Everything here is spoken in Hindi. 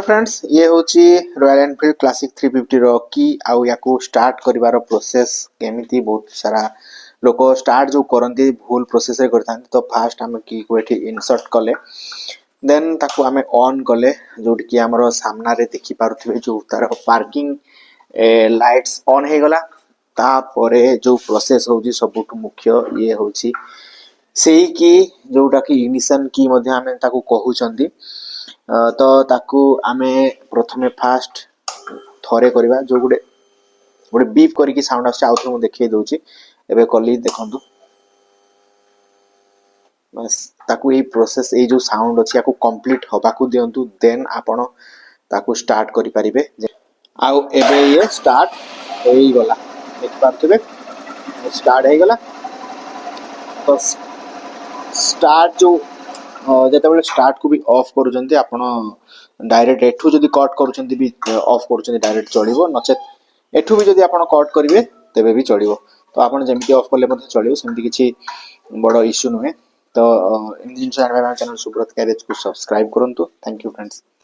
फ्रेंड्स ये हूँ रॉयल एनफिल्ड क्लासिक 350 रो की आउ या स्टार्ट करिवार प्रोसेस केमिति बहुत सारा लोक स्टार्ट जो करती भूल प्रोसेस रे करता तो फास्ट आम की को एठी इंसर्ट कले देन ताको आमे ऑन कले जोटी कि हमरो सामना रे देखि पारुथिबे जो तार पार्किंग लाइट्स ऑन हे गला तापरे जो प्रोसेस होउची सबुठ मुख्य ये होउची सेही की जोटा कि इग्निशन की मध्ये आमे ताको कहउचंती तो ताकू आमे प्रथमे फास्ट थरे करबा जो गुडे गुडे बीप करिकी साउंड आसे आउथरे मु देखै दउची एबे कली देखंतु बस ताकू ए प्रोसेस ए जो साउंड अछि याकू कंप्लीट होबाकू दियंतु देन आपण ताकू स्टार्ट करि परिबे आउ एबे ये स्टार्ट होई गला देख पारथबे स्टार्ट हे गला तो स्टार्ट जो ଯେତେବେଳେ ଷ୍ଟାର୍ଟ କୁ ବି ଅଫ୍ କରୁଛନ୍ତି ଆପଣ ଡାଇରେକ୍ଟ ଏଠୁ ଯଦି କଟ୍ କରୁଛନ୍ତି ବି ଅଫ୍ କରୁଛନ୍ତି ଡାଇରେକ୍ଟ ଚଳିବ ନଚେତ ଏଠୁ ବି ଯଦି ଆପଣ କଟ୍ କରିବେ ତେବେ ବି ଚଳିବ ତ ଆପଣ ଯେମିତି ଅଫ୍ କଲେ ମଧ୍ୟ ଚଳିବ ସେମିତି କିଛି ବଡ଼ ଇସ୍ୟୁ ନୁହେଁ ତ ଏମିତି ଜିନିଷ ଜାଣିବା ପାଇଁ ଚ୍ୟାନେଲ ସୁବ୍ରତ ଗ୍ୟାରେଜକୁ ସବସ୍କ୍ରାଇବ କରନ୍ତୁ ଥ୍ୟାଙ୍କ ୟୁ ଫ୍ରେଣ୍ଡସ୍।